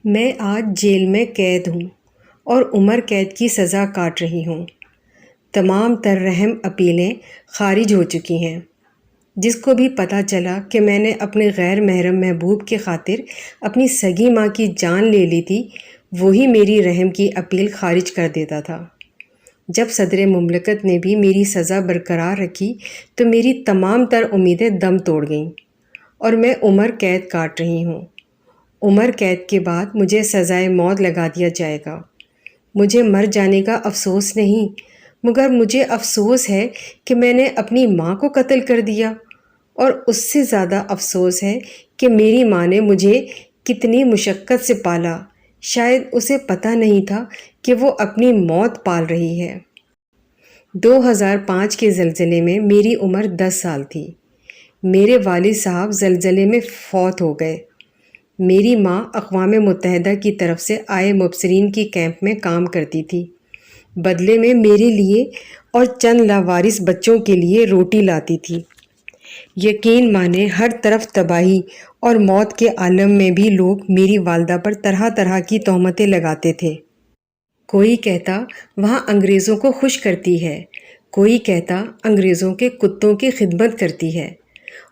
میں آج جیل میں قید ہوں اور عمر قید کی سزا کاٹ رہی ہوں۔ تمام تر رحم اپیلیں خارج ہو چکی ہیں۔ جس کو بھی پتہ چلا کہ میں نے اپنے غیر محرم محبوب کی خاطر اپنی سگی ماں کی جان لے لی تھی، وہی میری رحم کی اپیل خارج کر دیتا تھا۔ جب صدر مملکت نے بھی میری سزا برقرار رکھی تو میری تمام تر امیدیں دم توڑ گئیں اور میں عمر قید کاٹ رہی ہوں۔ عمر قید کے بعد مجھے سزائے موت لگا دیا جائے گا۔ مجھے مر جانے کا افسوس نہیں، مگر مجھے افسوس ہے کہ میں نے اپنی ماں کو قتل کر دیا، اور اس سے زیادہ افسوس ہے کہ میری ماں نے مجھے کتنی مشقت سے پالا۔ شاید اسے پتہ نہیں تھا کہ وہ اپنی موت پال رہی ہے۔ 2005 کے زلزلے میں میری عمر 10 سال تھی۔ میرے والد صاحب زلزلے میں فوت ہو گئے۔ میری ماں اقوام متحدہ کی طرف سے آئے مبصرین کی کیمپ میں کام کرتی تھی۔ بدلے میں میرے لیے اور چند لاوارث بچوں کے لیے روٹی لاتی تھی۔ یقین مانے ہر طرف تباہی اور موت کے عالم میں بھی لوگ میری والدہ پر طرح طرح کی تہمتیں لگاتے تھے۔ کوئی کہتا وہاں انگریزوں کو خوش کرتی ہے، کوئی کہتا انگریزوں کے کتوں کی خدمت کرتی ہے،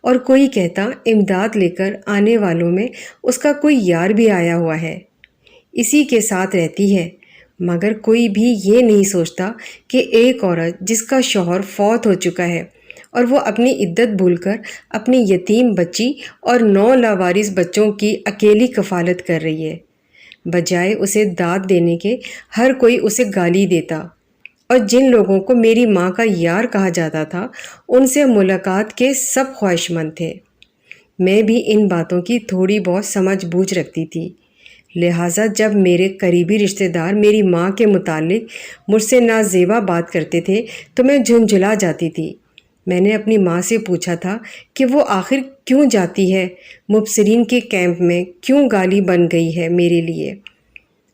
اور کوئی کہتا امداد لے کر آنے والوں میں اس کا کوئی یار بھی آیا ہوا ہے، اسی کے ساتھ رہتی ہے۔ مگر کوئی بھی یہ نہیں سوچتا کہ ایک عورت جس کا شوہر فوت ہو چکا ہے اور وہ اپنی عدت بھول کر اپنی یتیم بچی اور 9 لاوارث بچوں کی اکیلی کفالت کر رہی ہے، بجائے اسے داد دینے کے ہر کوئی اسے گالی دیتا، اور جن لوگوں کو میری ماں کا یار کہا جاتا تھا ان سے ملاقات کے سب خواہش مند تھے۔ میں بھی ان باتوں کی تھوڑی بہت سمجھ بوجھ رکھتی تھی، لہٰذا جب میرے قریبی رشتہ دار میری ماں کے متعلق مجھ سے نازیبا بات کرتے تھے تو میں جھنجھلا جاتی تھی۔ میں نے اپنی ماں سے پوچھا تھا کہ وہ آخر کیوں جاتی ہے مبصرین کے کیمپ میں، کیوں گالی بن گئی ہے میرے لیے؟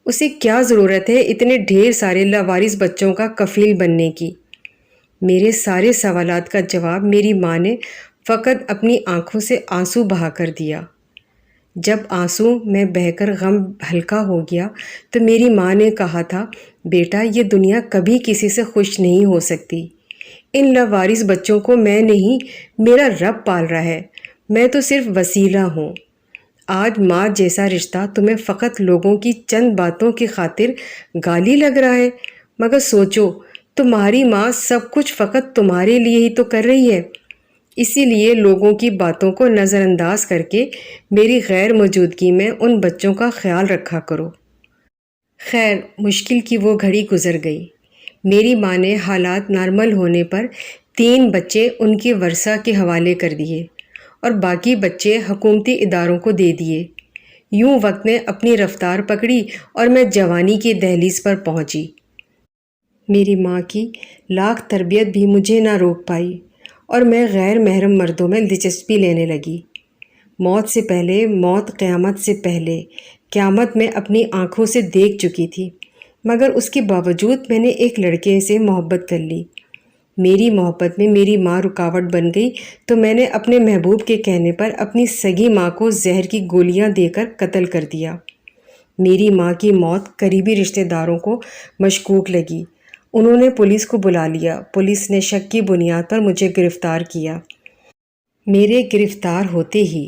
اسے کیا ضرورت ہے اتنے ڈھیر سارے لاوارث بچوں کا کفیل بننے کی؟ میرے سارے سوالات کا جواب میری ماں نے فقط اپنی آنکھوں سے آنسو بہا کر دیا۔ جب آنسو میں بہہ کر غم ہلکا ہو گیا تو میری ماں نے کہا تھا، بیٹا یہ دنیا کبھی کسی سے خوش نہیں ہو سکتی۔ ان لاوارث بچوں کو میں نہیں، میرا رب پال رہا ہے، میں تو صرف وسیلہ ہوں۔ آج ماں جیسا رشتہ تمہیں فقط لوگوں کی چند باتوں کی خاطر گالی لگ رہا ہے، مگر سوچو تمہاری ماں سب کچھ فقط تمہارے لیے ہی تو کر رہی ہے۔ اسی لیے لوگوں کی باتوں کو نظر انداز کر کے میری غیر موجودگی میں ان بچوں کا خیال رکھا کرو۔ خیر، مشکل کی وہ گھڑی گزر گئی۔ میری ماں نے حالات نارمل ہونے پر 3 بچے ان کے ورثہ کے حوالے کر دیے اور باقی بچے حکومتی اداروں کو دے دیے۔ یوں وقت نے اپنی رفتار پکڑی اور میں جوانی کی دہلیز پر پہنچی۔ میری ماں کی لاکھ تربیت بھی مجھے نہ روک پائی اور میں غیر محرم مردوں میں دلچسپی لینے لگی۔ موت سے پہلے، موت قیامت سے پہلے، قیامت میں اپنی آنکھوں سے دیکھ چکی تھی، مگر اس کے باوجود میں نے ایک لڑکے سے محبت کر لی۔ میری محبت میں میری ماں رکاوٹ بن گئی تو میں نے اپنے محبوب کے کہنے پر اپنی سگی ماں کو زہر کی گولیاں دے کر قتل کر دیا۔ میری ماں کی موت قریبی رشتہ داروں کو مشکوک لگی۔ انہوں نے پولیس کو بلا لیا۔ پولیس نے شک کی بنیاد پر مجھے گرفتار کیا۔ میرے گرفتار ہوتے ہی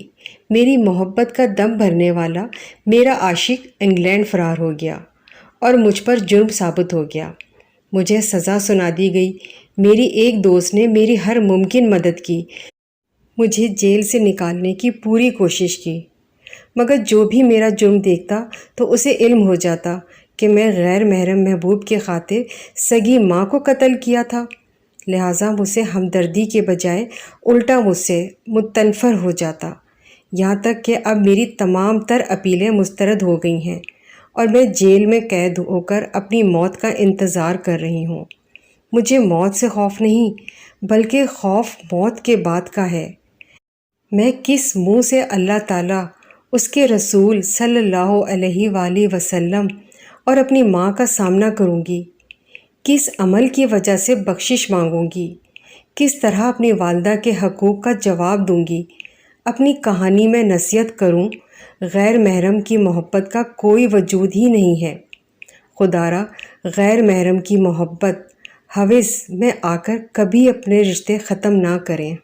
میری محبت کا دم بھرنے والا میرا عاشق انگلینڈ فرار ہو گیا اور مجھ پر جرم ثابت ہو گیا۔ مجھے سزا سنا دی گئی۔ میری ایک دوست نے میری ہر ممکن مدد کی، مجھے جیل سے نکالنے کی پوری کوشش کی، مگر جو بھی میرا جرم دیکھتا تو اسے علم ہو جاتا کہ میں غیر محرم محبوب کی خاطر سگی ماں کو قتل کیا تھا، لہٰذا مجھ سے ہمدردی کے بجائے الٹا مجھ سے متنفر ہو جاتا، یہاں تک کہ اب میری تمام تر اپیلیں مسترد ہو گئی ہیں اور میں جیل میں قید ہو کر اپنی موت کا انتظار کر رہی ہوں۔ مجھے موت سے خوف نہیں، بلکہ خوف موت کے بعد کا ہے۔ میں کس منہ سے اللہ تعالیٰ، اس کے رسول صلی اللہ علیہ وآلہ وسلم اور اپنی ماں کا سامنا کروں گی؟ کس عمل کی وجہ سے بخشش مانگوں گی؟ کس طرح اپنی والدہ کے حقوق کا جواب دوں گی؟ اپنی کہانی میں نصیحت کروں غیر محرم کی محبت کا کوئی وجود ہی نہیں ہے۔ خدارا غیر محرم کی محبت ہوس میں آ کر کبھی اپنے رشتے ختم نہ کریں۔